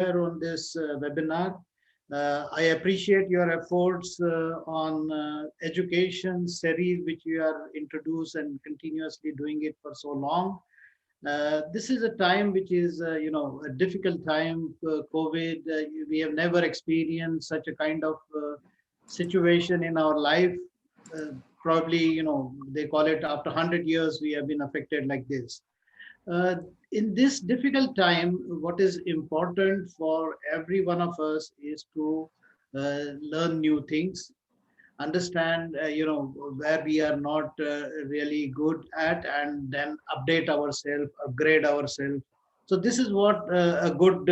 here on this webinar. I appreciate your efforts on education series, which you are introduced and continuously doing it for so long. This is a time which is, a difficult time. COVID, we have never experienced such a kind of situation in our life. Uh, Probably, they call it after 100 years, we have been affected like this. Uh, in this difficult time, what is important for every one of us is to learn new things, understand where we are not really good at, and then update ourselves, upgrade ourselves. So this is what a good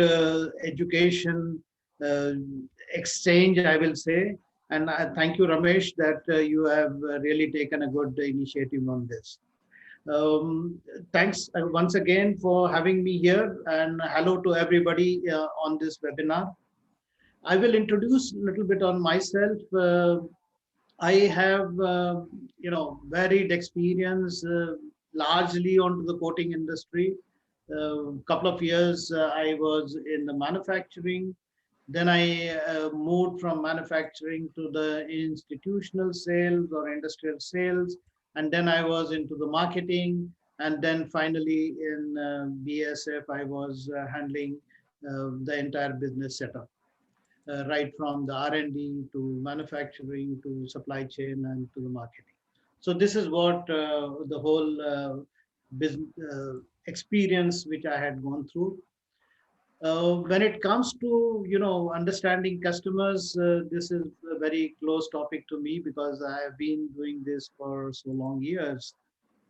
education uh, exchange, I will say. And I thank you, Ramesh, that you have really taken a good initiative on this. Thanks once again for having me here, and hello to everybody on this webinar. I will introduce a little bit on myself. I have, varied experience, largely onto the coating industry. Couple of years I was in the manufacturing. Then I moved from manufacturing to the institutional sales or industrial sales, and then I was into the marketing, and then finally in BSF I was handling the entire business setup, right from the R&D to manufacturing to supply chain and to the marketing. So this is what the whole business experience which I had gone through. When it comes to understanding customers, this is a very close topic to me because I have been doing this for so long years,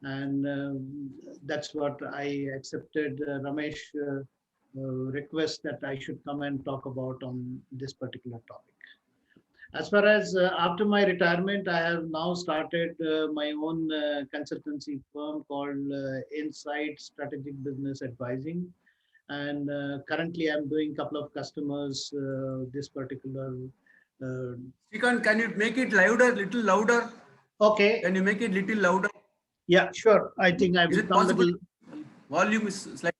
and that's what I accepted Ramesh request that I should come and talk about on this particular topic. As far as after my retirement, I have now started my own consultancy firm called Insight Strategic Business Advising, and currently I'm doing a couple of customers this particular. Uh, Shrikant, can you make it louder, little louder? okay. Can you make it little louder? Yeah, sure. I think I Is will it come possible? little. Volume is slightly.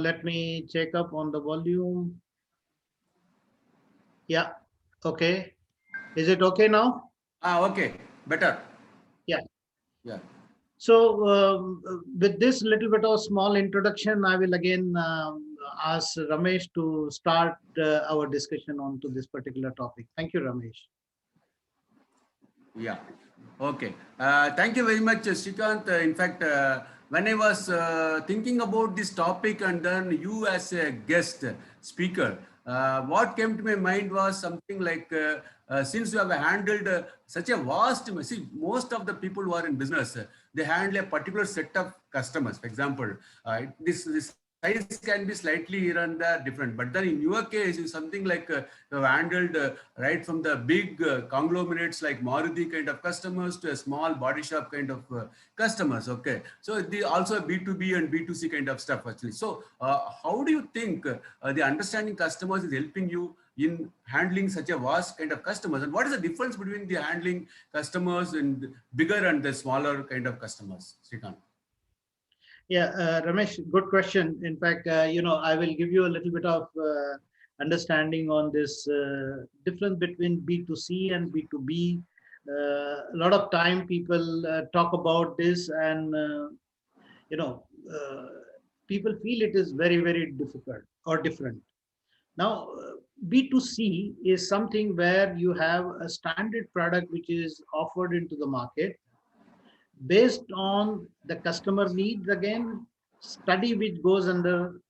Let me check up on the volume. Yeah. Okay. Is it okay now? Okay, better. Yeah. Yeah. So with this little bit of small introduction, I will again ask Ramesh to start our discussion on to this particular topic. Thank you, Ramesh. Yeah. Okay. Thank you very much, Shrikant. In fact, when I was thinking about this topic and then you as a guest speaker, what came to my mind was something like since you have handled such a vast, see, most of the people who are in business, they handle a particular set of customers. For example, this size can be slightly here and there different, but then in your case, it's something like you have handled right from the big conglomerates like Maruti kind of customers to a small body shop kind of customers. Okay, so the also B2B and B2C kind of stuff actually. So how do you think the understanding customers is helping you in handling such a vast kind of customers, and what is the difference between the handling customers and bigger and the smaller kind of customers, Shrikant? Yeah, Ramesh, good question. In fact, I will give you a little bit of understanding on this difference between B2C and B2B. A lot of time people talk about this, and you know, uh, people feel it is very, very difficult or different. Now, B2C is something where you have a standard product which is offered into the market based on the customer needs, again, study which goes under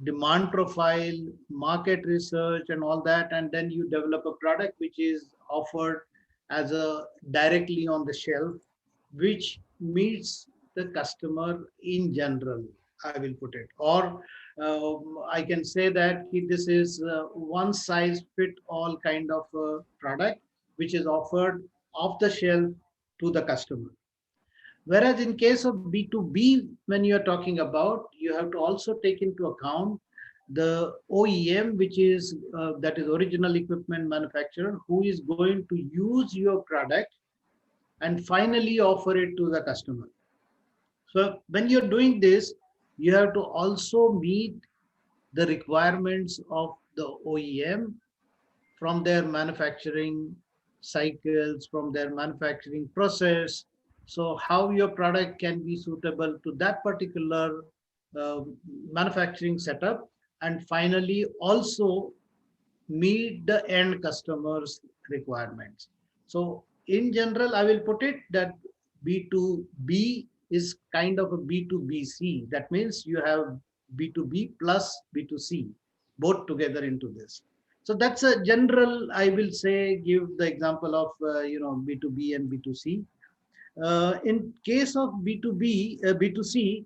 demand profile, market research, and all that, and then you develop a product which is offered as a directly on the shelf, which meets the customer in general, I will put it. Or I can say that this is one size fit all kind of product which is offered off the shelf to the customer. Whereas in case of B2B, when you are talking about, you have to also take into account the OEM, which is that is original equipment manufacturer, who is going to use your product and finally offer it to the customer. So when you're doing this, you have to also meet the requirements of the OEM from their manufacturing cycles, from their manufacturing process. So how your product can be suitable to that particular uh, manufacturing setup, and finally also meet the end customers requirements. So in general, I will put it that B2B is kind of a B2BC. That means you have B2B plus B2C both together into this. So that's a general, I will say, give the example of B2B and B2C. In case of B2B, B2C,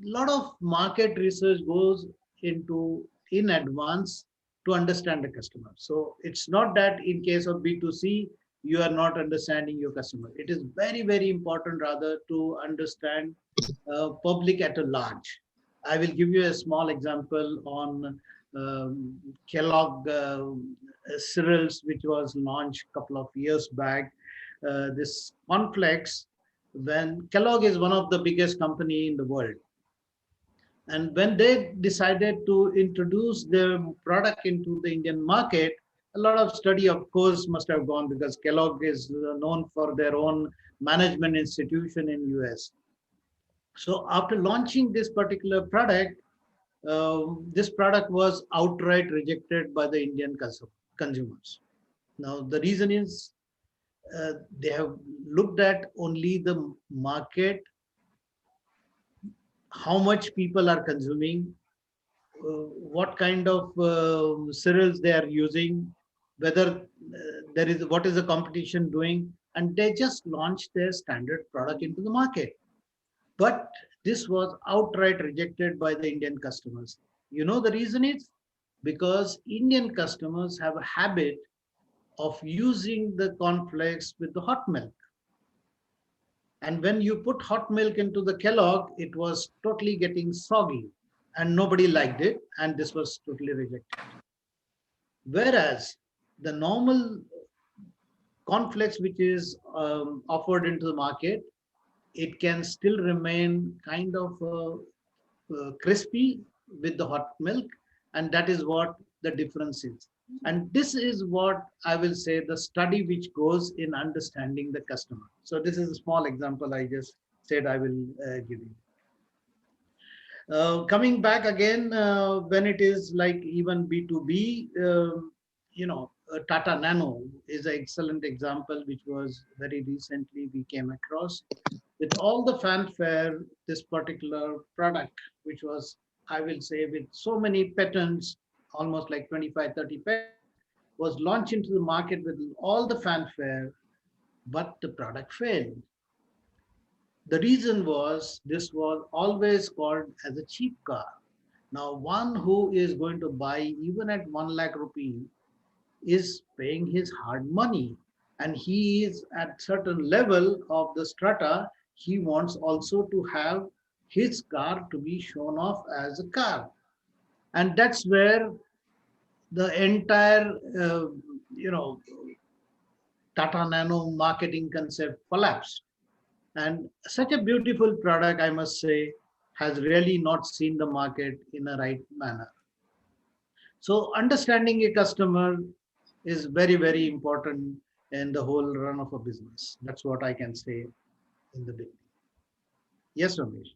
a lot of market research goes into in advance to understand the customer. So it's not that in case of B2C, you are not understanding your customer. It is very, very important rather to understand public at a large. I will give you a small example on Kellogg cereals, which was launched a couple of years back. This cornflakes, when Kellogg is one of the biggest company in the world, and when they decided to introduce their product into the Indian market, a lot of study, of course, must have gone because Kellogg is known for their own management institution in US. So after launching this particular product, this product was outright rejected by the Indian consumers. Now the reason is they have looked at only the market, how much people are consuming, what kind of cereals they are using, whether there is what is the competition doing, and they just launched their standard product into the market. But this was outright rejected by the Indian customers. You know the reason is because Indian customers have a habit of using the cornflakes with the hot milk. And when you put hot milk into the Kellogg, it was totally getting soggy and nobody liked it. And this was totally rejected. Whereas the normal cornflakes, which is offered into the market, it can still remain kind of crispy with the hot milk. And that is what the difference is. And this is what I will say the study which goes in understanding the customer. So this is a small example I just said I will give you. Coming back again, when it is like even B2B, Tata Nano is an excellent example, which was very recently we came across. With all the fanfare, this particular product, which was, I will say, with so many patents, almost like 25, 30 patents, was launched into the market with all the fanfare, but the product failed. The reason was this was always called as a cheap car. Now, one who is going to buy even at 1 lakh rupee is paying his hard money, and he is at certain level of the strata. He wants also to have his car to be shown off as a car, and that's where the entire you know Tata Nano marketing concept collapsed. And such a beautiful product, I must say, has really not seen the market in a right manner. So understanding a customer is very, very important in the whole run of a business. That's what I can say in the beginning. Yes, Ramesh.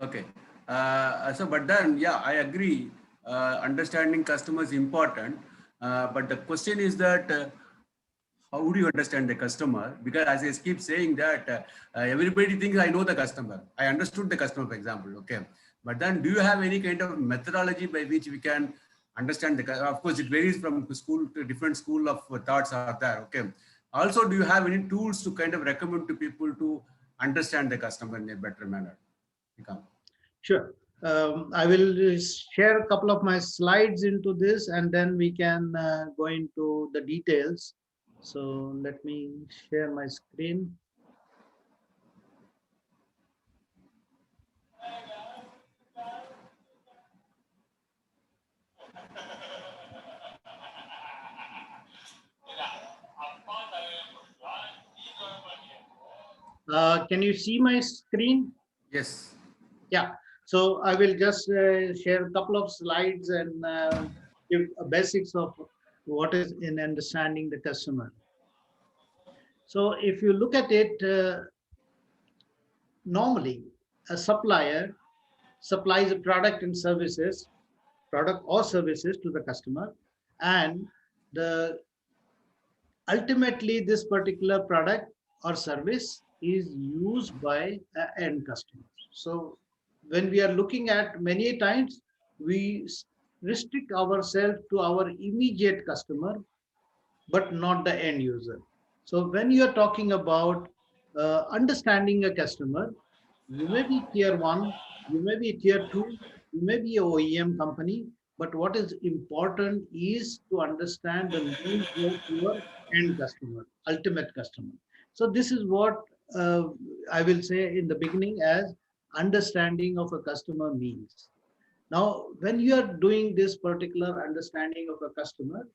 Okay. But then, yeah, I agree. Understanding customers is important. But the question is that how do you understand the customer? Because as I keep saying that everybody thinks I know the customer. I understood the customer, for example. Okay. But then do you have any kind of methodology by which we can understand the customer? Of course, it varies from school to different school of thoughts are there. Okay. Also, do you have any tools to kind of recommend to people to understand the customer in a better manner? Shrikant. Sure. I will share a couple of my slides into this and then we can go into the details. So let me share my screen. Can you see my screen? Yes. Yeah. So I will just share a couple of slides and give a basics of what is in understanding the customer. So if you look at it, normally a supplier supplies a product and services, product or services to the customer, and the ultimately this particular product or service is used by an end customer. So when we are looking at, many times we restrict ourselves to our immediate customer but not the end user. So when you are talking about understanding a customer, you may be tier one, you may be tier two, you may be a OEM company, but what is important is to understand the needs of your end customer, ultimate customer. So this is what I will say in the beginning as understanding of a customer means. Now, when you are doing this particular understanding of a customer,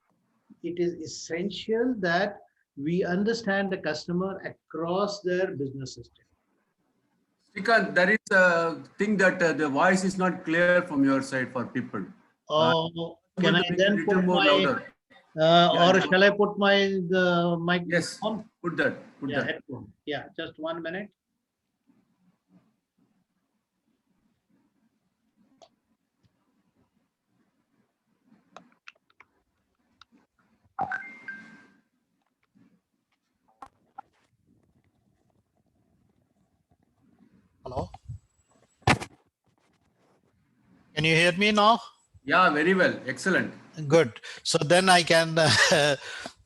it is essential that we understand the customer across their business system. Shrikant, there is a thing that the voice is not clear from your side for people. Can Possible I to make it then little put more my, louder. Yeah, or yeah. shall I put my the mic Yes, on? put that, put Yeah, that. headphone. Yeah, just 1 minute. Hello. Can you hear me now? Yeah, very well. Excellent. Good. So then I can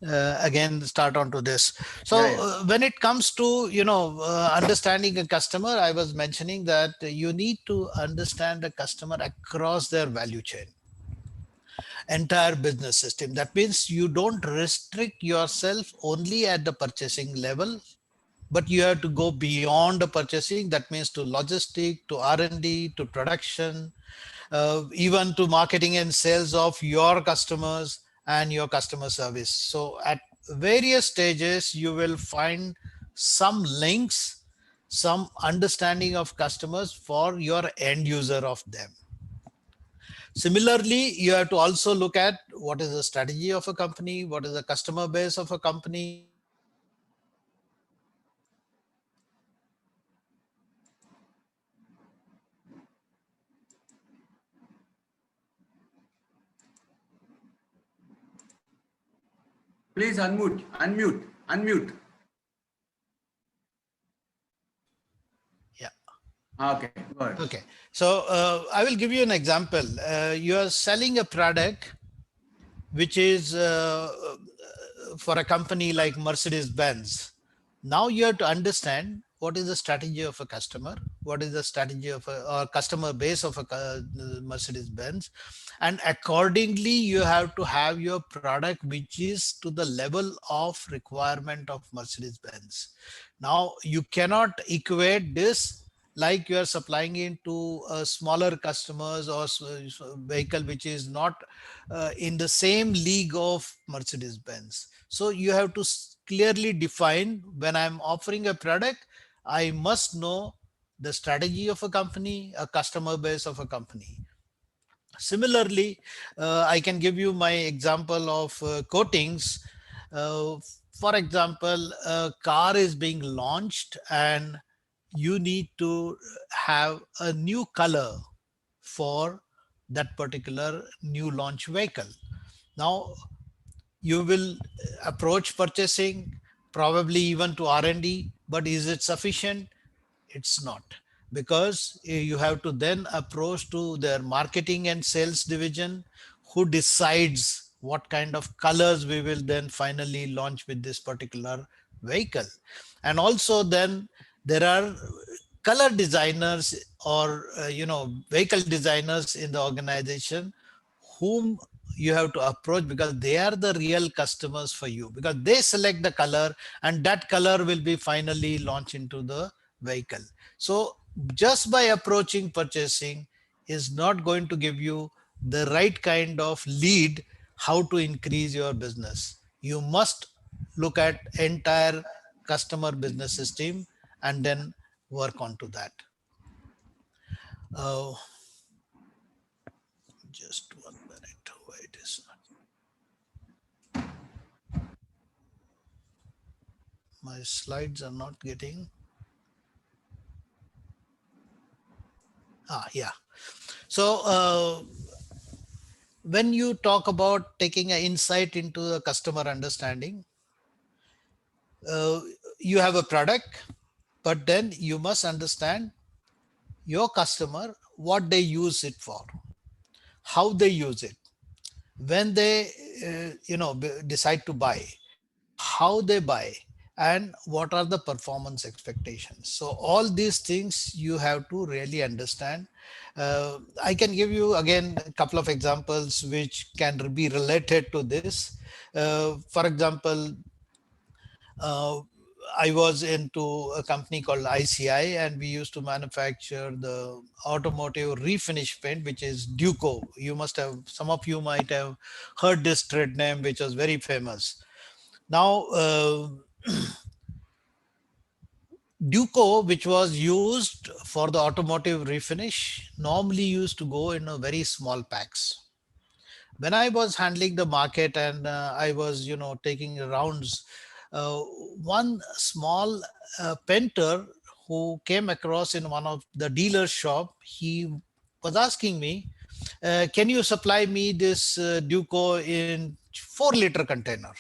again start onto this. Yeah, So yeah. when it comes to understanding a customer, I was mentioning that you need to understand a customer across their value chain, entire business system. That means you don't restrict yourself only at the purchasing level, but you have to go beyond the purchasing. That means to logistic, to R&D, to production, even to marketing and sales of your customers and your customer service. So at various stages you will find some links, some understanding of customers for your end user of them. Similarly, you have to also look at what is the strategy of a company, what is the customer base of a company, what is the strategy of a company, what is the customer base of a company, what is the strategy of a company, what is the customer base of a company, and what is the strategy of a company. So Please unmute, unmute, unmute. yeah. Okay, go ahead. Okay. So I will give you an example. You are selling a product which is for a company like Mercedes Benz. Now you have to understand what is the strategy of a customer, what is the strategy of a or customer base of a Mercedes Benz, and accordingly you have to have your product which is to the level of requirement of Mercedes Benz. Now you cannot equate this like you are supplying into smaller customers or vehicle which is not in the same league of Mercedes Benz. So you have to clearly define, when I'm offering a product, I must know the strategy of a company, a customer base of a company. Similarly, I can give you my example of coatings. Uh, for example, a car is being launched and you need to have a new color for that particular new launch vehicle. Now, you will approach purchasing, probably even to R&D, but is it sufficient? It's not, because you have to then approach to their marketing and sales division, who decides what kind of colors we will then finally launch with this particular vehicle. And also then there are color designers or vehicle designers in the organization whom you have to approach, because they are the real customers for you, because they select the color and that color will be finally launched into the vehicle. So just by approaching purchasing is not going to give you the right kind of lead how to increase your business. You must look at entire customer business system and then work onto that. Oh, just 1 minute. Why it is not? My slides are not getting. Yeah. So when you talk about taking an insight into the customer understanding, uh, you have a product, but then you must understand your customer, what they use it for, how they use it, when they decide to buy, how they buy, and what are the performance expectations. So all these things you have to really understand. I can give you again a couple of examples which can be related to this. For example, uh, I was into a company called ICI, and we used to manufacture the automotive refinish paint, which is Duco. You must have, some of you might have heard this trade name, which was very famous. Now, Duco, which was used for the automotive refinish, normally used to go in a very small packs. When I was handling the market and I was, taking rounds, uh, one small painter who came across in one of the dealer's shop, he was asking me, "Can you supply me this Duco in 4 liter container?"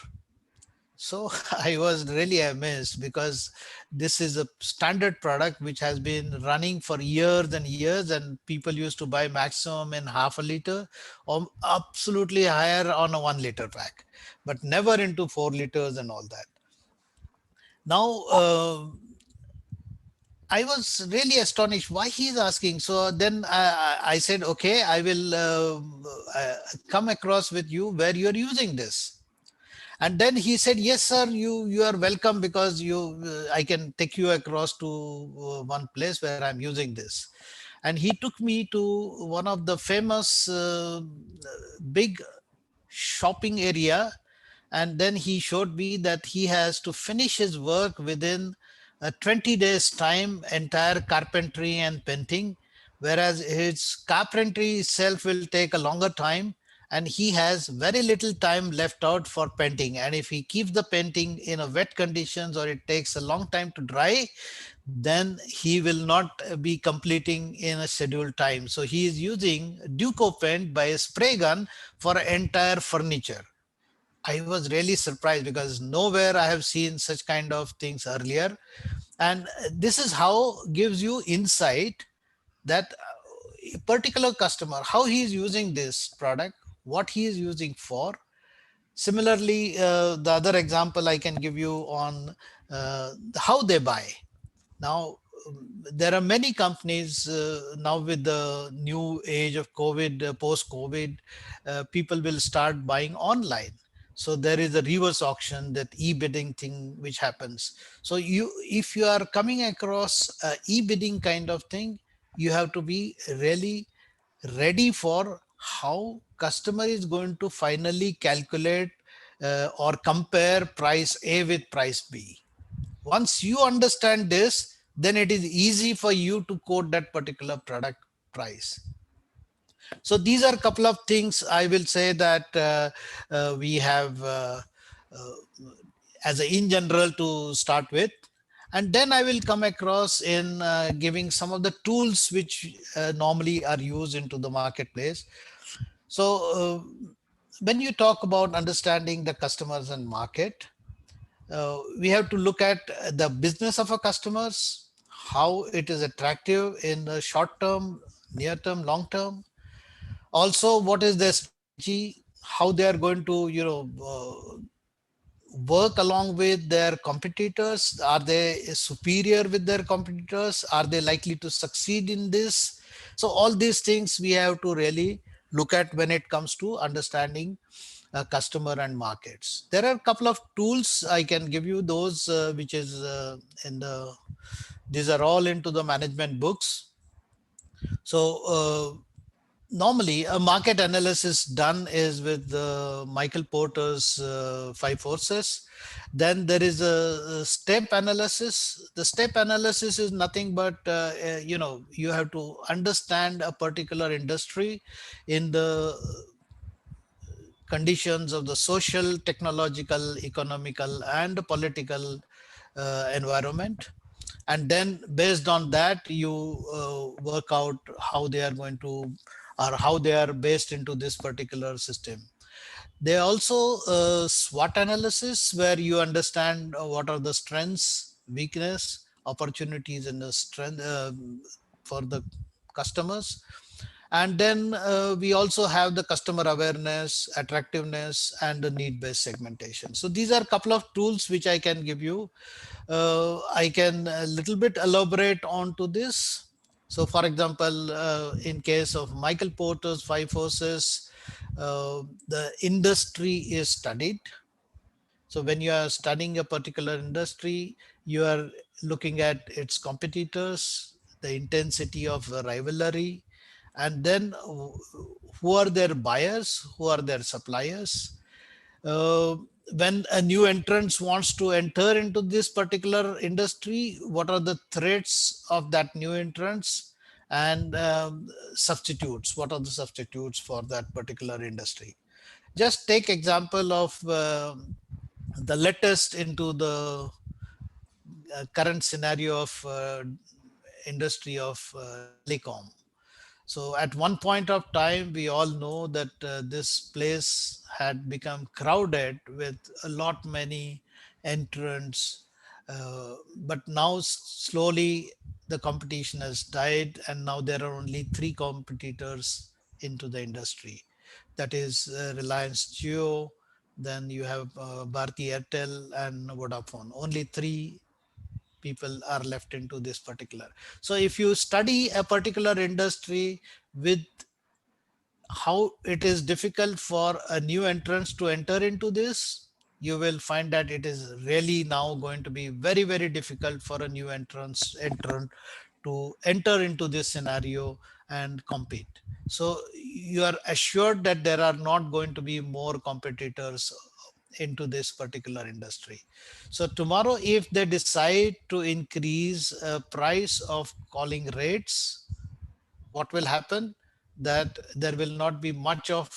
So I was really amazed because this is a standard product which has been running for years and years, and people used to buy maximum in half a liter or absolutely higher on a 1 liter pack, but never into 4 liters and all that. Now, I was really astonished why he's asking. So then I said, okay, I will come across with you where you're using this. And then he said, yes sir, you are welcome, because you I can take you across to one place where I'm using this. And he took me to one of the famous big shopping area, and then he showed me that he has to finish his work within 20 days time, entire carpentry and painting, whereas his carpentry itself will take a longer time, and he has very little time left out for painting. And if he keeps the painting in a wet conditions or it takes a long time to dry, then he will not be completing in a scheduled time. So he is using Duco paint by a spray gun for entire furniture. I was really surprised because nowhere I have seen such kind of things earlier. And this is how gives you insight that a particular customer, how he is using this product, what he is using for. Similarly, the other example I can give you on how they buy. Now, there are many companies now with the new age of COVID, post COVID, people will start buying online. So there is a reverse auction, that e-bidding thing which happens. So if you are coming across e-bidding kind of thing, you have to be really ready for how customer is going to finally calculate or compare price A with price B. Once you understand this, then it is easy for you to quote that particular product price. So these are a couple of things I will say that we have uh, as a in general to start with. And then I will come across in giving some of the tools which normally are used into the marketplace. So when you talk about understanding the customers and market, we have to look at the business of our customers, how it is attractive in the short term, near term, long term. Also, what is their strategy, how they are going to work along with their competitors. Are they superior with their competitors? Are they likely to succeed in this? So all these things we have to really look at when it comes to understanding customer and markets. There are a couple of tools I can give you, those which is in the, these are all into the management books. So Normally, a market analysis done is with Michael Porter's five forces. Then there is a step analysis. The step analysis is nothing but you have to understand a particular industry in the conditions of the social, technological, economical, and political environment. And then based on that, you work out how they are going to, or how they are based into this particular system. They also SWOT analysis, where you understand what are the strengths, weakness, opportunities, and the strength for the customers. And then we also have the customer awareness, attractiveness, and the need-based segmentation. So these are a couple of tools which I can give you. I can a little bit elaborate onto this. So, for example, in case of Michael Porter's five forces, the industry is studied. So, when you are studying a particular industry, you are looking at its competitors, the intensity of the rivalry, and then who are their buyers, who are their suppliers. uh, when a new entrant wants to enter into this particular industry, what are the threats of that new entrants, and substitutes, what are the substitutes for that particular industry. Just take example of the latest into the current scenario of industry of telecom. So at one point of time, we all know that this place had become crowded with a lot many entrants. But now slowly the competition has died, and now there are only three competitors into the industry. That is Reliance Jio, then you have Bharti Airtel and Vodafone. Only three people are left into this particular. So if you study a particular industry with how it is difficult for a new entrant to enter into this, you will find that it is really now going to be very, very difficult for a new entrant to enter into this scenario and compete. So you are assured that there are not going to be more competitors into this particular industry. So tomorrow, if they decide to increase price of calling rates, what will happen? That there will not be much of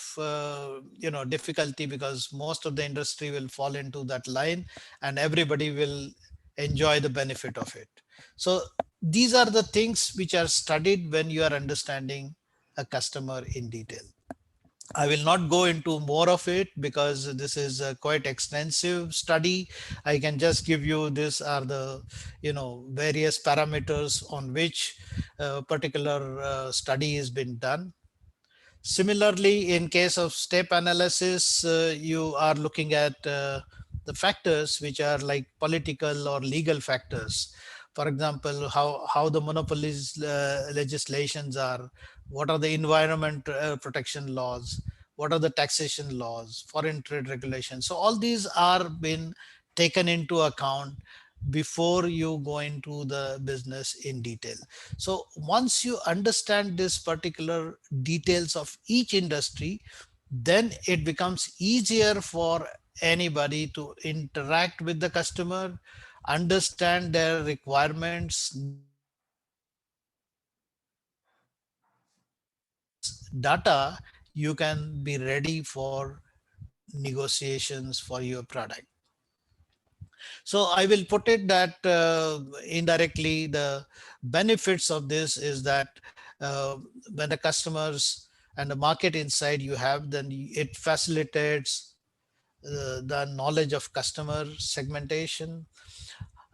difficulty, because most of the industry will fall into that line, and everybody will enjoy the benefit of it. So these are the things which are studied when you are understanding a customer in detail. I will not go into more of it because this is a quite extensive study. I can just give you, this are the various parameters on which a particular study has been done. Similarly, in case of step analysis, you are looking at the factors which are like political or legal factors. For example, how the monopolies legislations are, what are the environment protection laws, what are the taxation laws, foreign trade regulations. So all these are been taken into account before you go into the business in detail. So once you understand this particular details of each industry, then it becomes easier for anybody to interact with the customer, understand their requirements, needs, and based on this data, you can be ready for negotiations for your product. So I will put it that indirectly, the benefits of this is that when the customers and the market insight you have, then it facilitates the knowledge of customer segmentation,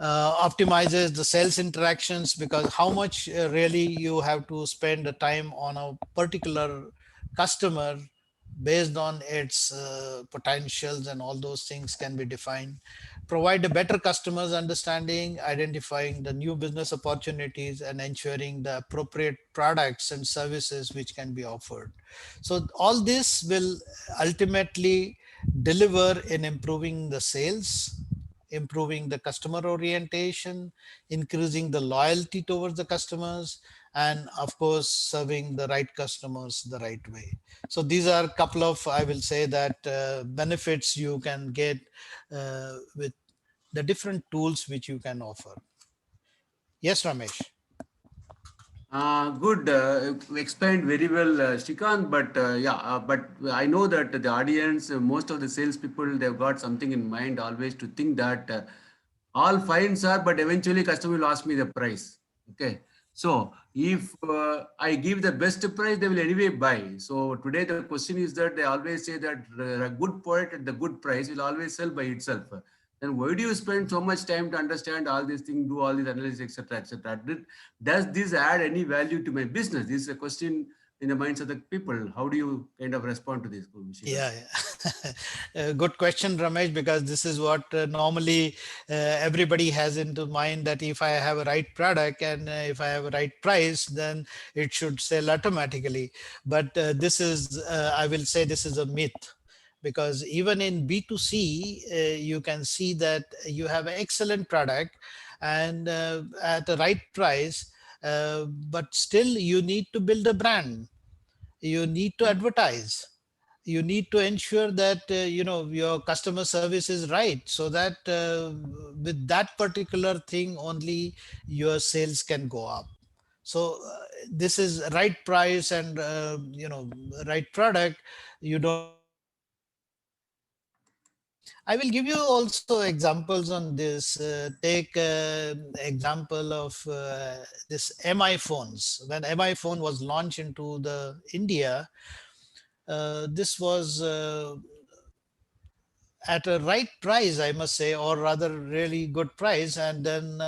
optimizes the sales interactions, because how much really you have to spend the time on a particular customer based on its potentials, and all those things can be defined. Provide a better customers understanding, identifying the new business opportunities, and ensuring the appropriate products and services which can be offered. So all this will ultimately deliver in improving the sales, improving the customer orientation, increasing the loyalty towards the customers, and of course serving the right customers the right way. So these are a couple of, I will say, that benefits you can get with the different tools which you can offer. Yes, Ramesh. Good. Explained very well, Shrikant. But yeah, but I know that the audience, most of the salespeople, they've got something in mind always to think that all fine, sir, but eventually customer will ask me the price. Okay. So if I give the best price, they will anyway buy. So today the question is that they always say that a good product at the good price will always sell by itself. Then why do you spend so much time to understand all these things, do all these analysis, etc., etc.? Does this add any value to my business? This is a question in the minds of the people. How do you kind of respond to this, Vishikant? Yeah, yeah. Good question, Ramesh, because this is what normally everybody has into mind, that if I have a right product and if I have a right price, then it should sell automatically. But this is, I will say, this is a myth, because even in B2C, you can see that you have an excellent product and at the right price, but still you need to build a brand, you need to advertise, you need to ensure that your customer service is right, so that with that particular thing only your sales can go up. So this is right price and right product. You don't need to worry about that. I will give you also examples on this. Take example of this mi phones. When mi phone was launched into the India, this was at a right price, I must say, or rather really good price. And then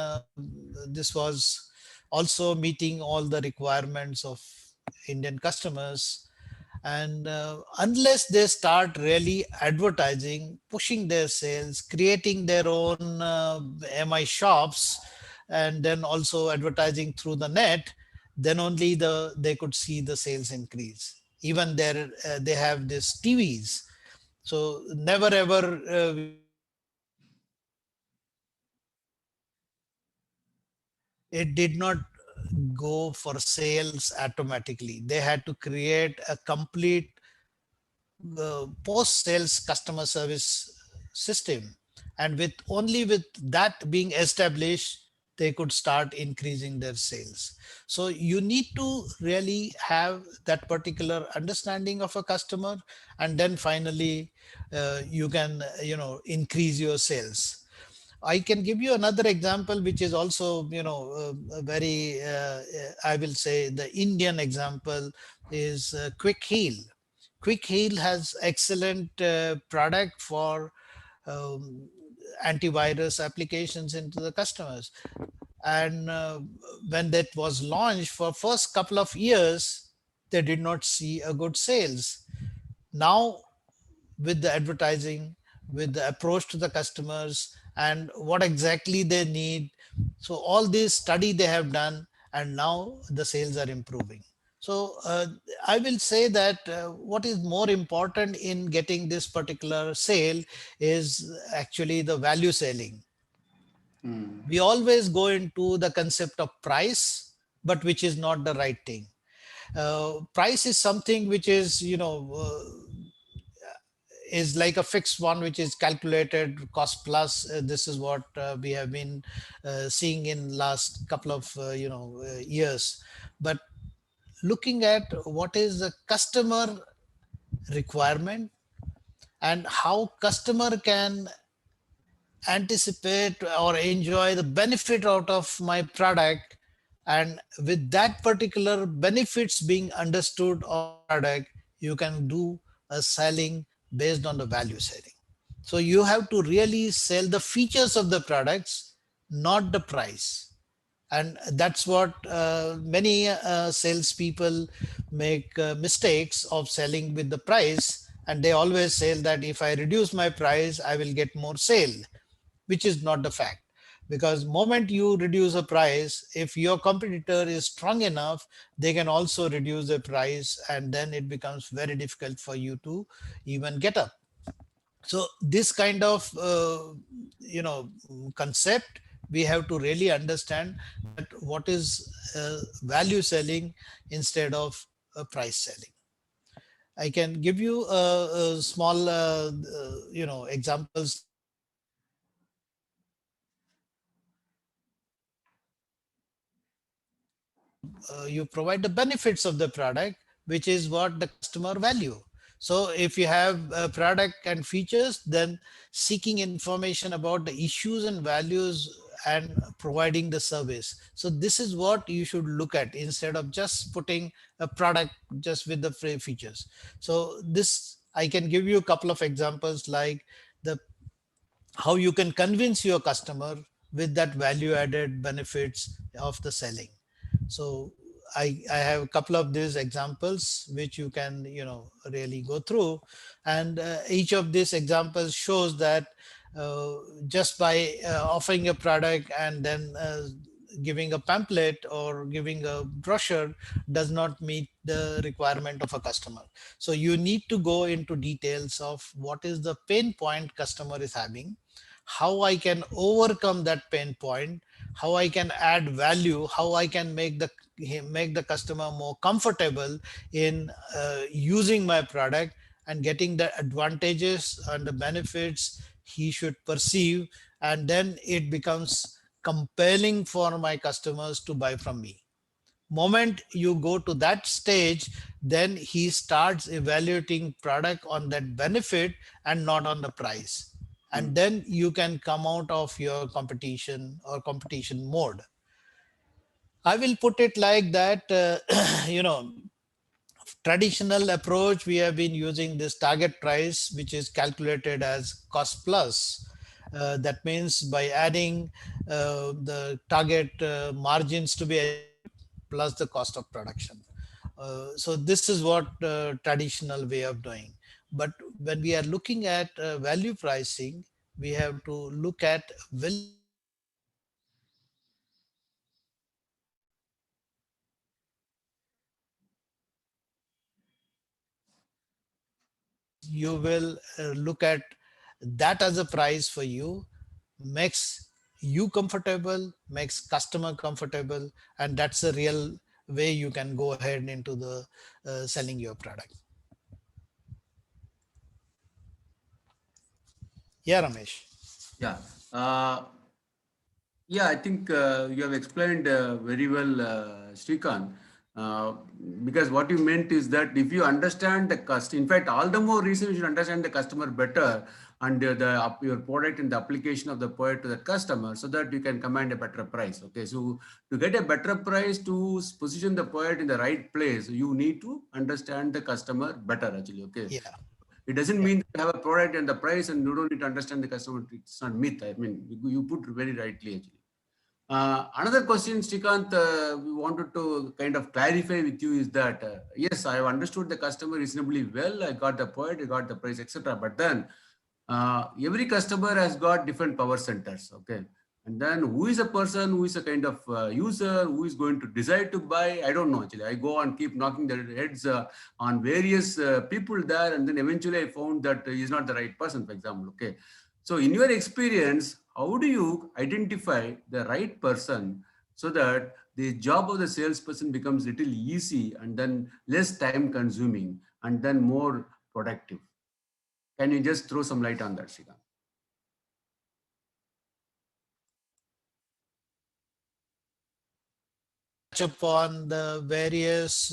this was also meeting all the requirements of Indian customers. And unless they start really advertising, pushing their sales, creating their own mi shops, and then also advertising through the net, then only they could see the sales increase. Even there they have this TVs. So never ever we can say that it did not go for sales automatically. They had to create a complete post sales customer service system, and with only with that being established, they could start increasing their sales. So you need to really have that particular understanding of a customer, and then finally you can increase your sales. I can give you another example, which is also, a very, I will say, the Indian example is Quick Heal. Quick Heal has excellent product for um, antivirus applications into the customers. And when that was launched for first couple of years, they did not see a good sales. Now with the advertising, with the approach to the customers, and what exactly they need. So all this study they have done, and now the sales are improving. So I will say that what is more important in getting this particular sale is actually the value selling. Hmm. We always go into the concept of price, but which is not the right thing. Price is something which is is like a fixed one, which is calculated cost plus. This is what we have been seeing in last couple of years. But looking at what is the customer requirement and how customer can anticipate or enjoy the benefit out of my product, and with that particular benefits being understood of the product, you can do a selling based on the value selling. So you have to really sell the features of the products, not the price. And that's what many salespeople make mistakes of selling with the price, and they always say that if I reduce my price I will get more sale, which is not the fact. Because moment you reduce a price, if your competitor is strong enough, they can also reduce the price, and then it becomes very difficult for you to even get up. So this kind of concept we have to really understand that what is value selling instead of price selling. I can give you a small, examples like you provide the benefits of the product, which is what the customer value. So if you have a product and features, then seeking information about the issues and values and providing the service. So this is what you should look at instead of just putting a product just with the free features. So this, I can give you a couple of examples like the how you can convince your customer with that value added benefits of the selling. So I have a couple of these examples which you can really go through, and each of these examples shows that uh, just by offering a product and then giving a pamphlet or giving a brochure does not meet the requirement of a customer. So you need to go into details of what is the pain point customer is having, how I can overcome that pain point, how I can add value, how I can make the customer more comfortable in using my product and getting the advantages and the benefits he should perceive, and then it becomes compelling for my customers to buy from me. Moment you go to that stage, then he starts evaluating product on that benefit and not on the price, Hmm. and then you can come out of your competition or competition mode. I will put it like that. Traditional approach, we have been using this target price, which is calculated as cost plus. That means by adding the target margins to be achieved plus the cost of production. So this is what traditional way of doing. But when we are looking at value pricing, we have to look at will it you will look at that as a price for you, makes you comfortable, makes customer comfortable, and that's the real way you can go ahead into the selling your product. Yeah, Ramesh. Yeah. Uh, Yeah, I think you have explained very well, Shrikant. Uh, because what you meant is that if you understand the in fact, all the more reason you should understand the customer better and your product and the application of the product to the customer so that you can command a better price. Okay, so to get a better price, to position the product in the right place, you need to understand the customer better actually. Okay, Yeah, it doesn't yeah. mean that you have a product and the price and you don't need to understand the customer. It's not myth. I mean, you put very rightly actually. Another question, Srikant, we wanted to kind of clarify with you is that yes, I have understood the customer reasonably well. I got the point, I got the price, etc. But then every customer has got different power centers. Okay, and then who is a person, who is a kind of user, who is going to decide to buy? I don't know actually. I go and keep knocking their heads on various people there, and then eventually I found that he's not the right person. For example, okay. So, in your experience, how do you identify the right person so that the job of the salesperson becomes little easy and then less time consuming and then more productive? Can you just throw some light on that, Srikant? Touch upon the various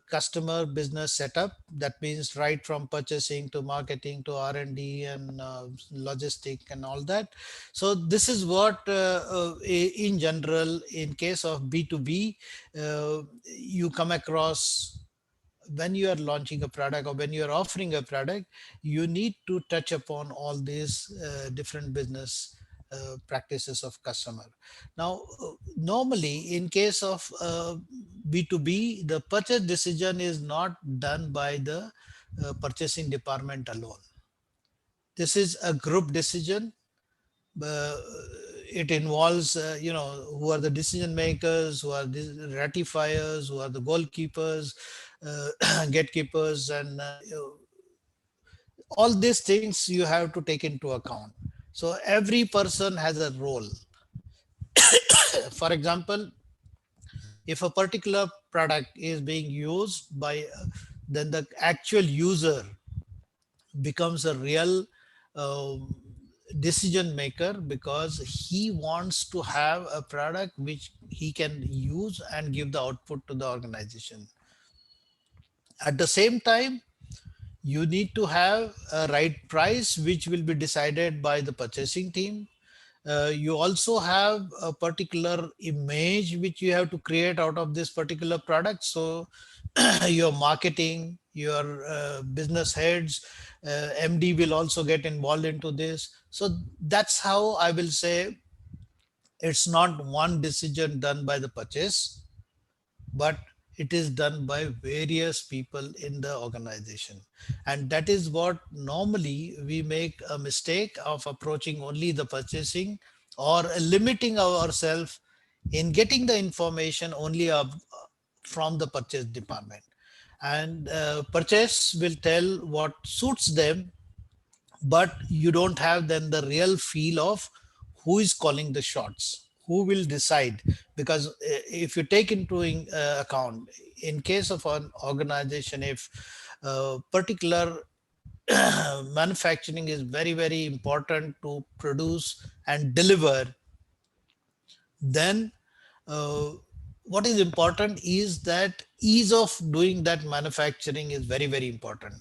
customer business setup. That means right from purchasing to marketing to R&D and logistic and all that. So this is what in general, in case of B2B, you come across when you are launching a product or when you are offering a product. You need to touch upon all these different business practices of customer. Now normally in case of B2B, the purchase decision is not done by the purchasing department alone. This is a group decision. uh, it involves who are the decision makers, who are the ratifiers, who are the goalkeepers, gatekeepers, and all these things you have to take into account. So every person has a role. For example, if a particular product is being used by, then the actual user becomes a real um decision maker, because he wants to have a product which he can use and give the output to the organization. At the same time, you need to have a right price which will be decided by the purchasing team. You also have a particular image which you have to create out of this particular product. So your marketing, your business heads, MD will also get involved into this. So that's how I will say it's not one decision done by the purchase, but it is done by various people in the organization. And that is what normally we make a mistake of approaching only the purchasing, or limiting ourselves in getting the information only from the purchase department. And purchase will tell what suits them, but you don't have then the real feel of who is calling the shots, who will decide. Because if you take into account, in case of an organization, if particular manufacturing is very very important to produce and deliver, then uh, what is important is that ease of doing that manufacturing is very very important.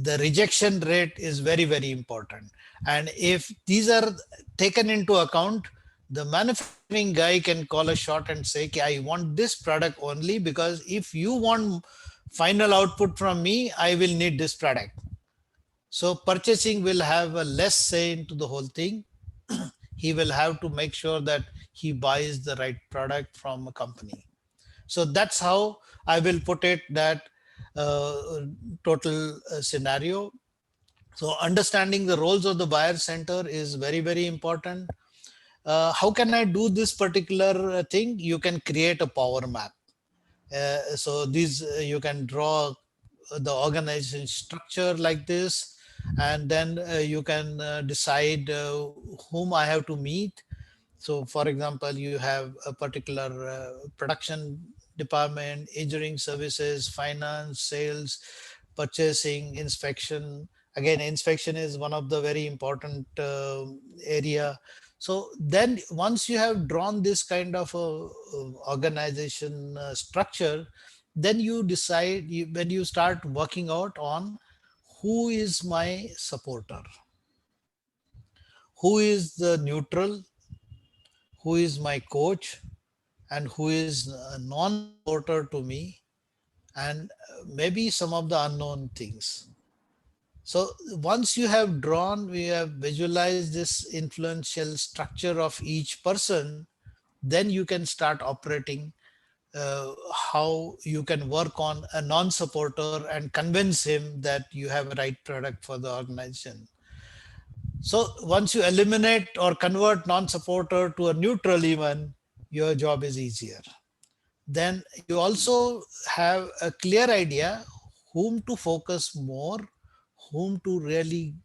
The rejection rate is very very important. And if these are taken into account, the manufacturing guy can call a shot and say, "Okay, I want this product only, because if you want final output from me, I will need this product." So purchasing will have a less say into the whole thing. He will have to make sure that he buys the right product from a company. So that's how I will put it, that total scenario. So understanding the roles of the buyer center is very very important. How can I do this particular thing? You can create a power map. So these you can draw the organization structure like this, and then you can decide whom I have to meet. So for example, you have a particular production department, engineering services, finance, sales, purchasing, inspection. Again, inspection is one of the very important area. So then once you have drawn this kind of organization structure, then you decide, when you start working out on who is my supporter, who is the neutral, who is my coach, and who is a non-supporter to me, and maybe some of the unknown things. So once you have drawn, we have visualized this influential structure of each person, then you can start operating how you can work on a non-supporter and convince him that you have a right product for the organization. So once you eliminate or convert non-supporter to a neutral even, your job is easier. Then you also have a clear idea whom to focus more, whom to really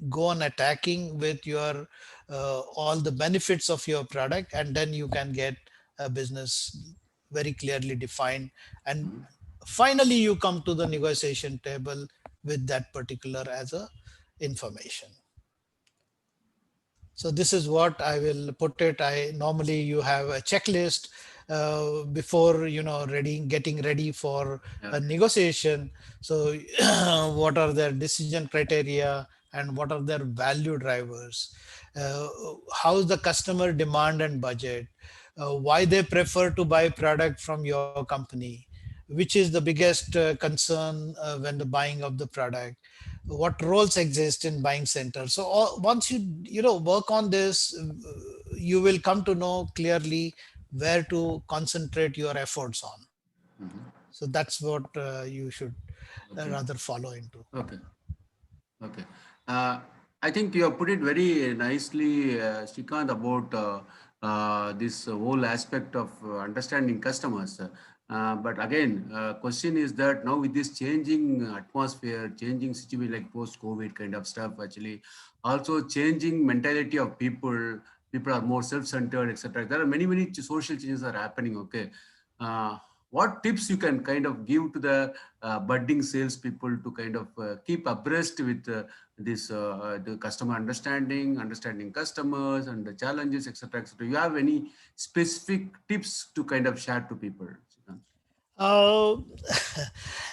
go on attacking with your all the benefits of your product, and then you can get a business very clearly defined. And finally you come to the negotiation table with that particular as a information. So this is what I will put it. I normally, you have a checklist before, getting ready for a Okay. negotiation. So what are their decision criteria and what are their value drivers? Uh, how is the customer demand and budget? Why they prefer to buy product from your company? Which is the biggest concern when the buying of the product? What roles exist in buying center? So once you work on this, you will come to know clearly where to concentrate your efforts on. So that's what you should Okay. rather follow into. Okay. Okay. Uh, I think you have put it very nicely, Shrikant, about this whole aspect of understanding customers. But again, question is that now with this changing atmosphere, changing situation like post-COVID kind of stuff, actually, also changing mentality of people, people are more self-centered, etc. There are many social changes are happening. Okay, uh, what tips you can kind of give to the budding salespeople to kind of keep abreast with the customer understanding customers and the challenges, etc., etc. You have any specific tips to kind of share to people, Shrikant? Uh,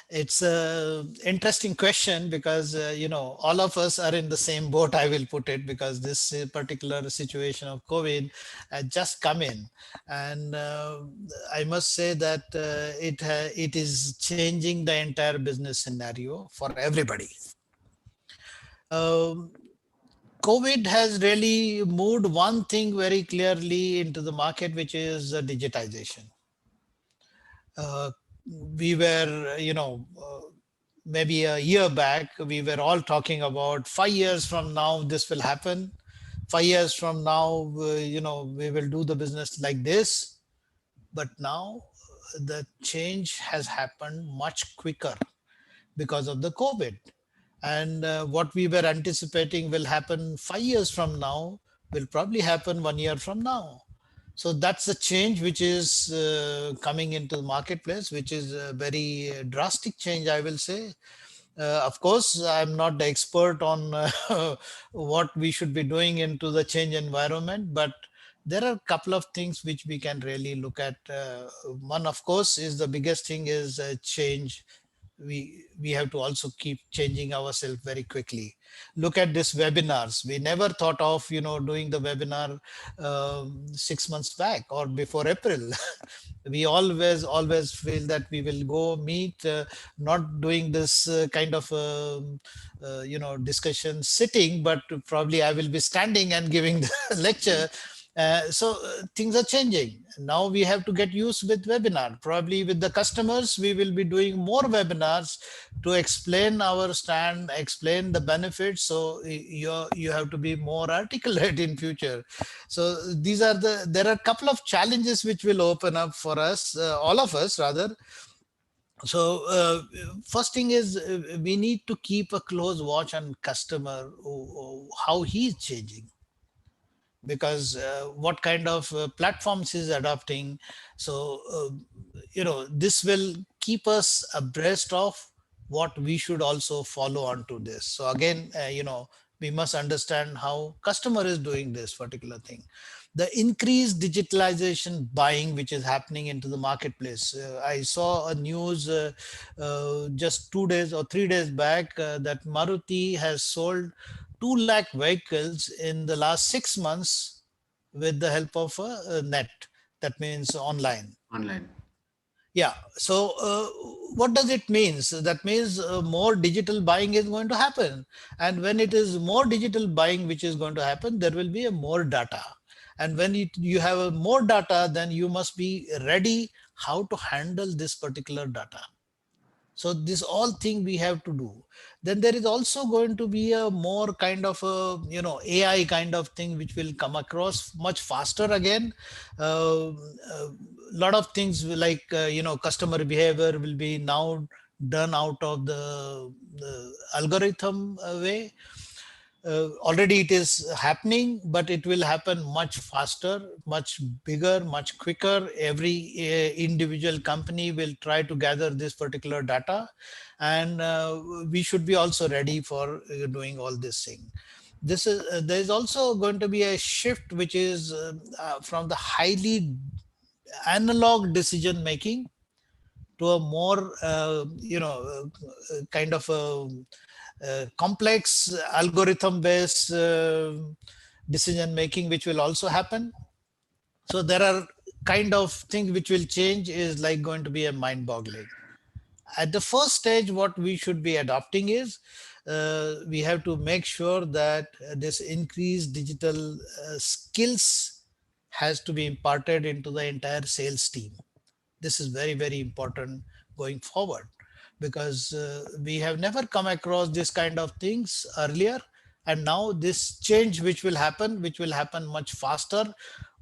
it's a interesting question because all of us are in the same boat. I will put it because this particular situation of COVID had just come in, and I must say that it is changing the entire business scenario for everybody. Um, COVID has really moved one thing very clearly into the market, which is digitization. uh, we were, maybe a year back, we were all talking about 5 years from now, this will happen. 5 years from now, we will do the business like this. But now the change has happened much quicker because of the COVID. And what we were anticipating will happen 5 years from now will probably happen 1 year from now. So that's the change which is coming into the marketplace, which is a very drastic change, I will say. Of course, I'm not the expert on what we should be doing into the change environment, but there are a couple of things which we can really look at. One, of course, is the biggest thing is change. We have to also keep changing ourselves very quickly. Look at this webinars. We never thought of doing the webinar 6 months back or before April. We always feel that we will go meet, not doing this kind of discussion sitting, but probably I will be standing and giving the lecture. So things are changing. Now we have to get used with webinar. Probably with the customers, we will be doing more webinars to explain our stand, explain the benefits. So you have to be more articulate in future. So there are a couple of challenges which will open up for us, all of us rather. So first thing is we need to keep a close watch on customer, how he's changing, because what kind of platforms is adopting. So this will keep us abreast of what we should also follow on to this. So again, we must understand how customer is doing this particular thing. The increased digitalization buying which is happening into the marketplace. I saw a news just 2 days or 3 days back that Maruti has sold 2 lakh vehicles in the last 6 months with the help of a net. That means online. Online. Yeah. So what does it mean? So that means more digital buying is going to happen. And when it is more digital buying which is going to happen, there will be a more data. And when you have a more data, then you must be ready how to handle this particular data. So this all thing we have to do. Then there is also going to be a more kind of a AI kind of thing which will come across much faster again. A lot of things like customer behavior will be now done out of the algorithm way. Already it is happening, but it will happen much faster, much bigger, much quicker. Every individual company will try to gather this particular data, and we should be also ready for doing all this thing. This is There is also going to be a shift which is from the highly analog decision making to a more kind of a complex algorithm based decision making which will also happen. So there are kind of things which will change is like going to be a mind boggling. At the first stage what we should be adopting is we have to make sure that this increased digital skills has to be imparted into the entire sales team. This is very very important going forward, because we have never come across this kind of things earlier, and now this change which will happen much faster,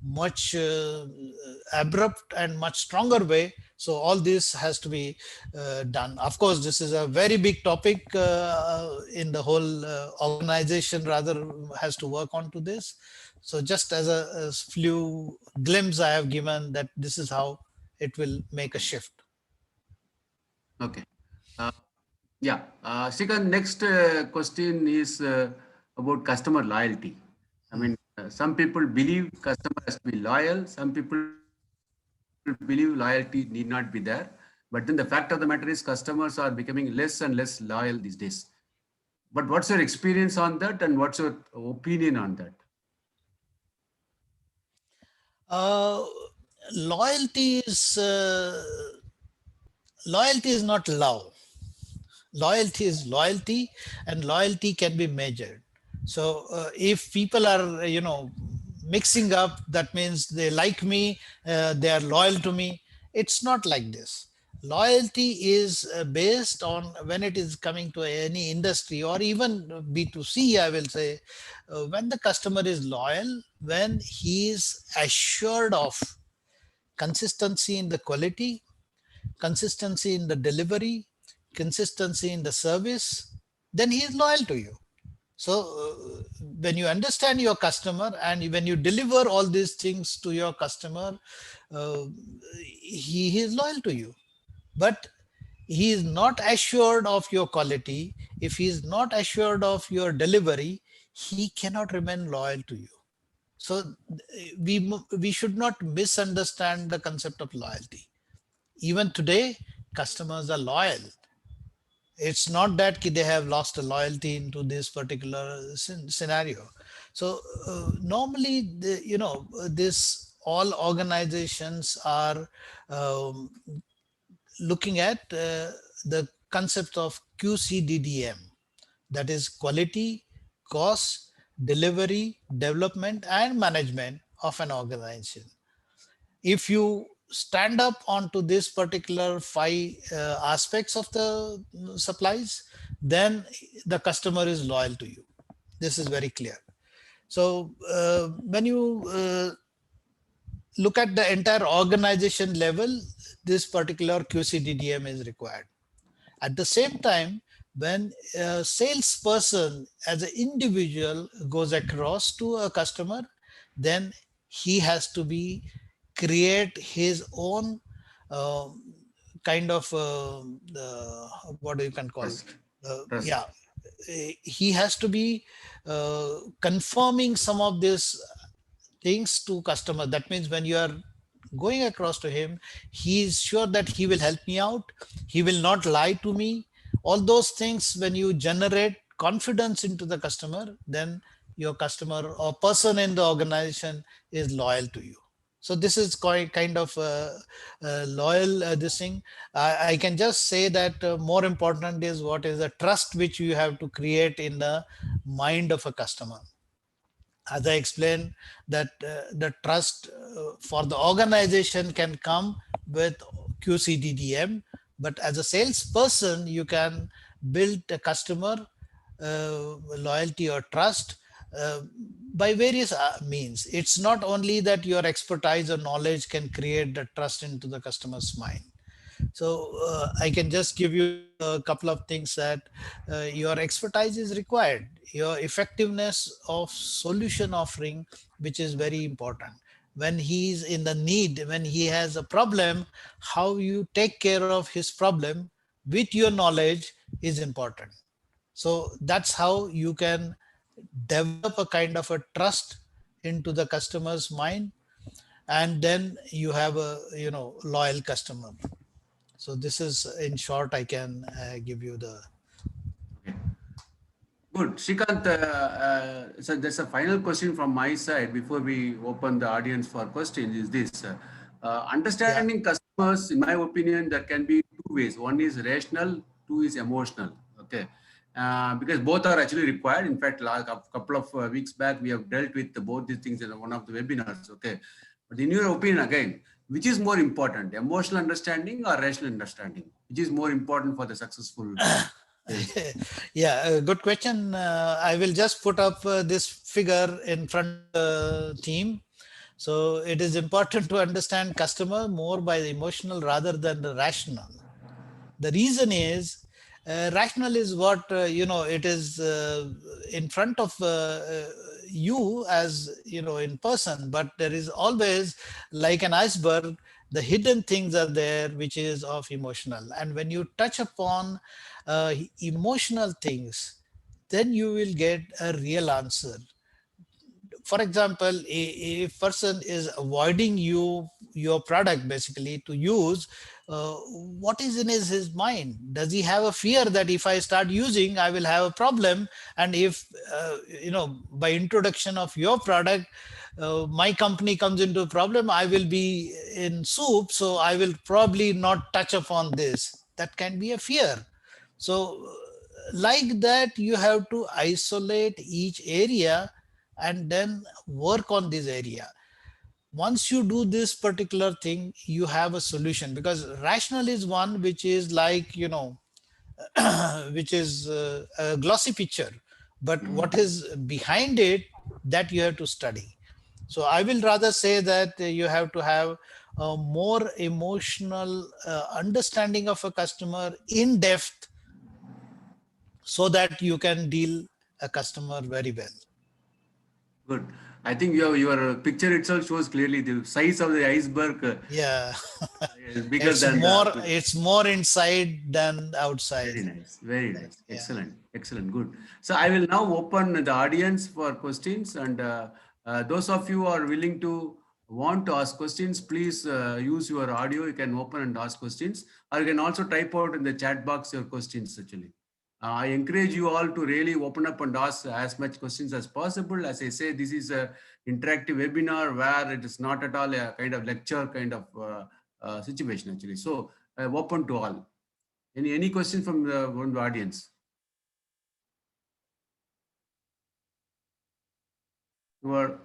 much abrupt and much stronger way. So all this has to be done. Of course, this is a very big topic in the whole organization. Rather, has to work on to this. So just as a few glimpse I have given that this is how it will make a shift. Okay. Uh, yeah. Shrikant, next question is about customer loyalty. I mean, some people believe customer has to be loyal. Some people believe loyalty need not be there. But then the fact of the matter is customers are becoming less and less loyal these days. But what's your experience on that and what's your opinion on that? Uh, loyalty is not love. Loyalty is loyalty, and loyalty can be measured. So if people are mixing up, that means they like me, they are loyal to me. It's not like this. Loyalty is based on, when it is coming to any industry or even B2C, I will say, when the customer is loyal, when he is assured of consistency in the quality, consistency in the delivery, consistency in the service, then he is loyal to you. So when you understand your customer and when you deliver all these things to your customer, uh, he is loyal to you. But he is not assured of your quality. If he is not assured of your delivery, he cannot remain loyal to you. So we should not misunderstand the concept of loyalty. Even today, customers are loyal. It's not that they have lost a loyalty into this particular scenario. So normally, this all organizations are um, looking at the concept of QCDDM, that is quality, cost, delivery, development, and management of an organization. If you stand up onto this particular five aspects of the supplies, then the customer is loyal to you. This is very clear. So when you look at the entire organization level, this particular QCDDM is required. At the same time, when a salesperson as an individual goes across to a customer, then he has to be create his own uh, kind of what you can call, Trust. yeah, Trust. he has to be confirming some of this things to customer. That means when you are going across to him, he is sure that he will help me out, he will not lie to me. All those things, when you generate confidence into the customer, then your customer or person in the organization is loyal to you. So this is quite kind of loyal this thing. I can just say that more important is what is the trust which you have to create in the mind of a customer. As I explained, that the trust for the organization can come with QCDDM, but as a salesperson, you can build a customer loyalty or trust uh, by various means. It's not only that your expertise or knowledge can create the trust into the customer's mind. So I can just give you a couple of things that your expertise is required, your effectiveness of solution offering, which is very important. When he is in the need, when he has a problem, how you take care of his problem with your knowledge is important. So that's how you can develop a kind of a trust into the customer's mind, and then you have a loyal customer. So this is, in short, I can give you the. Okay. Good. Shrikant, so there's a final question from my side before we open the audience for questions is this. Yeah. Understanding customers, in my opinion, there can be two ways. One is rational, two is emotional. Okay. Because both are actually required. In fact, like a couple of weeks back, we have dealt with both these things in one of the webinars. Okay. But in your opinion, again, which is more important, emotional understanding or rational understanding? Which is more important for the successful sales? Yeah, good question. I will just put up this figure in front of the team. So it is important to understand customer more by the emotional rather than the rational. The reason is rational is what it is in front of you, as in person, but there is always, like an iceberg, the hidden things are there which is of emotional. And when you touch upon emotional things, then you will get a real answer. For example, a person is avoiding your product basically to use, what is in his mind? Does he have a fear that if I start using, I will have a problem? And if by introduction of your product, my company comes into a problem, I will be in soup, so I will probably not touch upon this. That can be a fear. So like that, you have to isolate each area and then work on this area. Once you do this particular thing, you have a solution, because rational is one which is like, which is a glossy picture, but what is behind it, that you have to study. So I will rather say that you have to have a more emotional understanding of a customer in depth, so that you can deal a customer very well. Good. I think your picture itself shows clearly the size of the iceberg Yeah. is bigger than the. It's more inside than outside. Very nice. Very nice. Yeah. Excellent. Excellent. Good. So I will now open the audience for questions, and those of you who are willing to want to ask questions, please use your audio. You can open and ask questions, or you can also type out in the chat box your questions. Actually, I encourage you all to really open up and ask as much questions as possible. As I say, this is a interactive webinar where it is not at all a kind of lecture kind of situation. Actually, so open to all. Any question from the audience? Your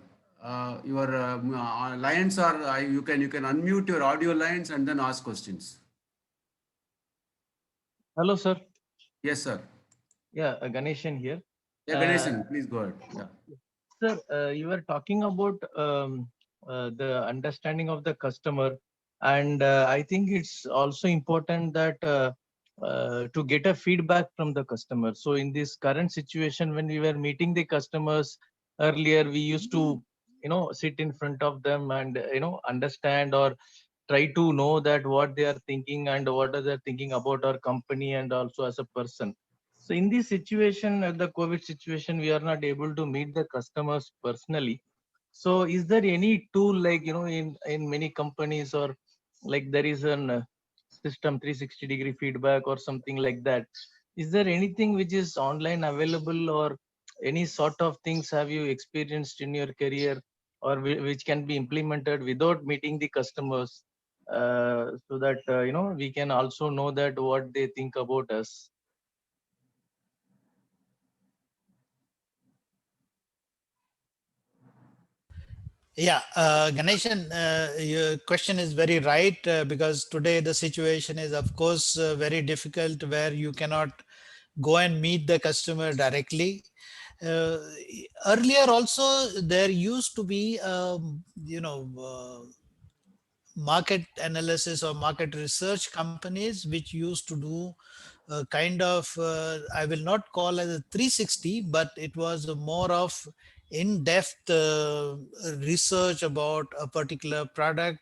lines are you can unmute your audio lines and then ask questions. Hello, sir. Yes, sir. Yeah, Ganeshan here. Yeah, Ganesan, please go ahead. Yeah. Sir, you were talking about the understanding of the customer, and I think it's also important that to get a feedback from the customer. So, in this current situation, when we were meeting the customers earlier, we used to, sit in front of them and understand or try to know that what they are thinking and what are they thinking about our company and also as a person. So in this situation, the COVID situation, we are not able to meet the customers personally. So is there any tool like, in many companies, or like there is an system 360-degree feedback or something like that? Is there anything which is online available, or any sort of things have you experienced in your career, or which can be implemented without meeting the customers, so that we can also know that what they think about us? Yeah, Ganeshan, your question is very right, because today the situation is, of course, very difficult, where you cannot go and meet the customer directly. Uh, Earlier also, there used to be, market analysis or market research companies which used to do kind of, I will not call it a 360, but it was a more of in-depth research about a particular product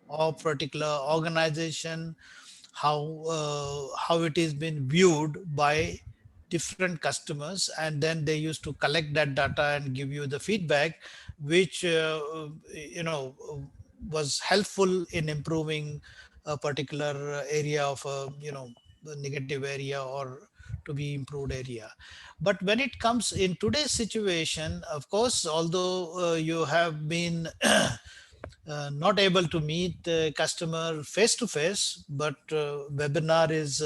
or particular organization, how it is been viewed by different customers, and then they used to collect that data and give you the feedback, which was helpful in improving a particular area of a the negative area or to be improved area. But when it comes in today's situation, of course, although you have been not able to meet the customer face to face, but webinar is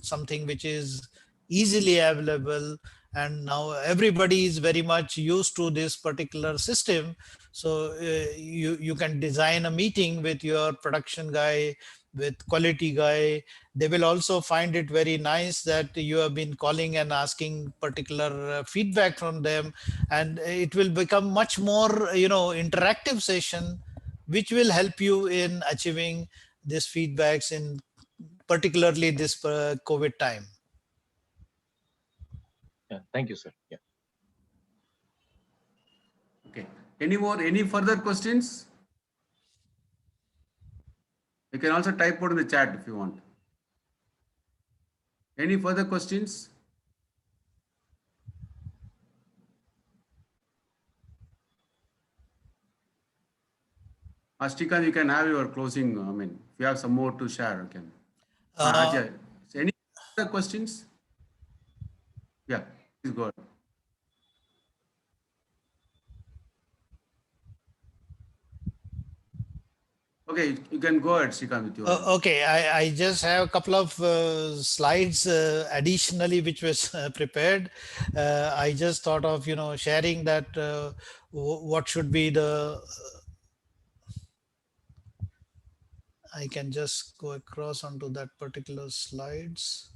something which is easily available, and now everybody is very much used to this particular system. So you can design a meeting with your production guy, with quality guy. They will also find it very nice that you have been calling and asking particular feedback from them, and it will become much more, interactive session, which will help you in achieving these feedbacks in particularly this COVID time. Yeah, thank you, sir. Yeah. Okay. Any further questions? You can also type out in the chat if you want. Any further questions? Ashtika, you can have your closing. I mean, if you have some more to share, you can. Ajay, so any other questions? Yeah, please go ahead. Okay, you can go ahead, Shrikant, with your. Okay, I just have a couple of slides additionally which was prepared. I just thought of sharing that what should be the. I can just go across onto that particular slides.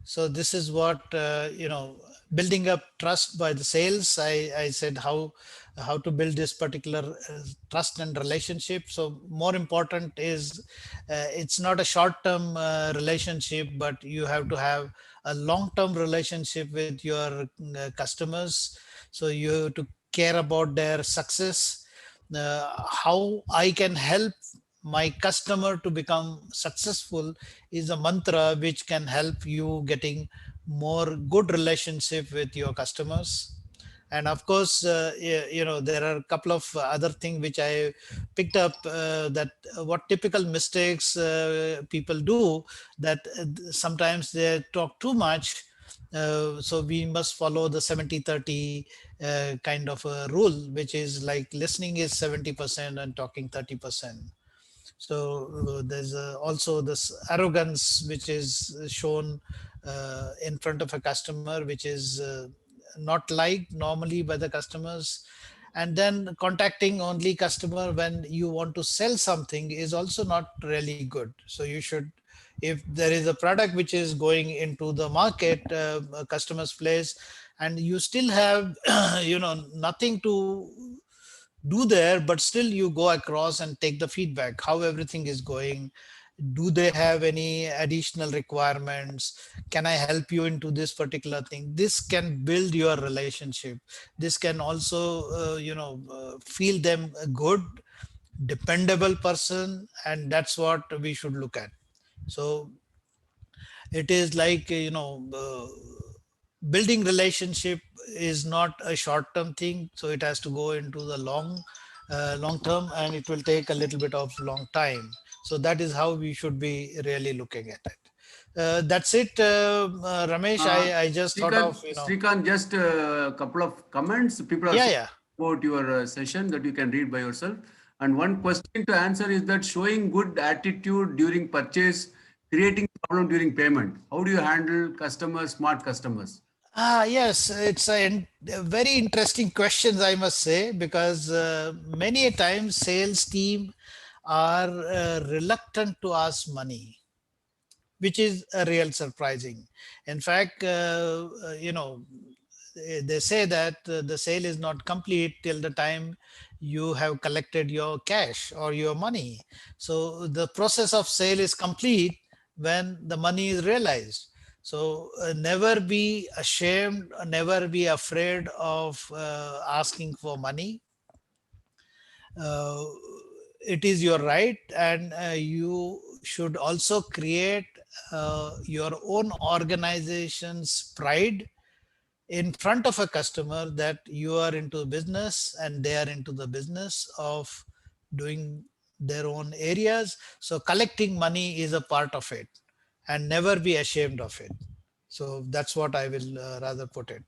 So this is what building up trust by the sales. I said how to build this particular trust and relationship. So more important is it's not a short term relationship, but you have to have a long term relationship with your customers. So you have to care about their success. How I can help my customer to become successful is a mantra which can help you getting more good relationship with your customers. And of course, there are a couple of other things which I picked up, that what typical mistakes people do, that sometimes they talk too much. So we must follow the 70-30 kind of a rule, which is like listening is 70% and talking 30%. So there's also this arrogance which is shown in front of a customer, which is not liked normally by the customers. And then contacting only customer when you want to sell something is also not really good. So you should, if there is a product which is going into the market, a customer's place, and you still have nothing to do there, but still you go across and take the feedback how everything is going. Do they have any additional requirements? Can I help you into this particular thing? This can build your relationship. This can also feel them a good dependable person, and that's what we should look at. So it is like building relationship is not a short term thing, so it has to go into the long term, and it will take a little bit of long time. So that is how we should be really looking at it. That's it, Ramesh. I just thought of Shrikant, just a couple of comments. People are yeah, saying yeah. about your session that you can read by yourself. And one question to answer is that showing good attitude during purchase, creating problem during payment. How do you handle customers, smart customers? Yes, it's a very interesting questions, I must say, because many a times sales team are reluctant to ask money, which is a real surprising. In fact, they say that the sale is not complete till the time you have collected your cash or your money. So the process of sale is complete when the money is realized. So never be ashamed, never be afraid of asking for money. uh, it is your right, and you should also create your own organization's pride in front of a customer that you are into business and they are into the business of doing their own areas. So collecting money is a part of it, and never be ashamed of it. So that's what I will rather put it.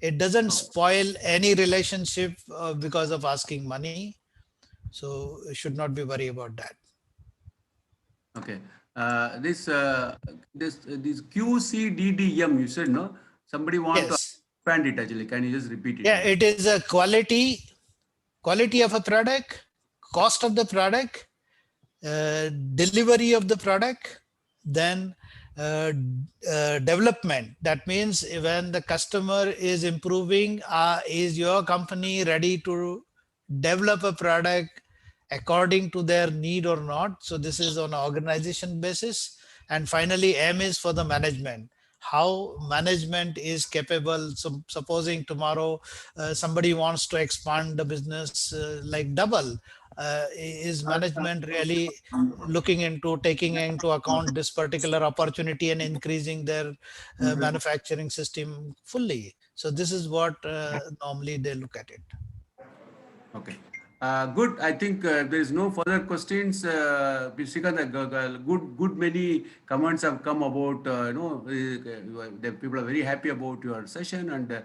It doesn't spoil any relationship because of asking money. So you should not be worried about that. Okay. This QCDDM, you said, no? Somebody want to Yes. expand it actually. Can you just repeat it? Yeah, it is a quality of a product, cost of the product, delivery of the product, then development. That means when the customer is improving, is your company ready to develop a product according to their need or not? So this is on an organization basis. And finally, M is for the management. How management is capable. So supposing tomorrow somebody wants to expand the business like double, is management really looking into taking into account this particular opportunity and increasing their manufacturing system fully? So this is what normally they look at it. Okay. Good. I think there is no further questions. Shrikant, good many comments have come about, the people are very happy about your session. And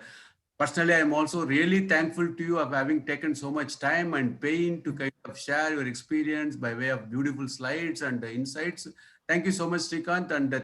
personally, I am also really thankful to you of having taken so much time and pain to kind of share your experience by way of beautiful slides and insights. Thank you so much, Shrikant. And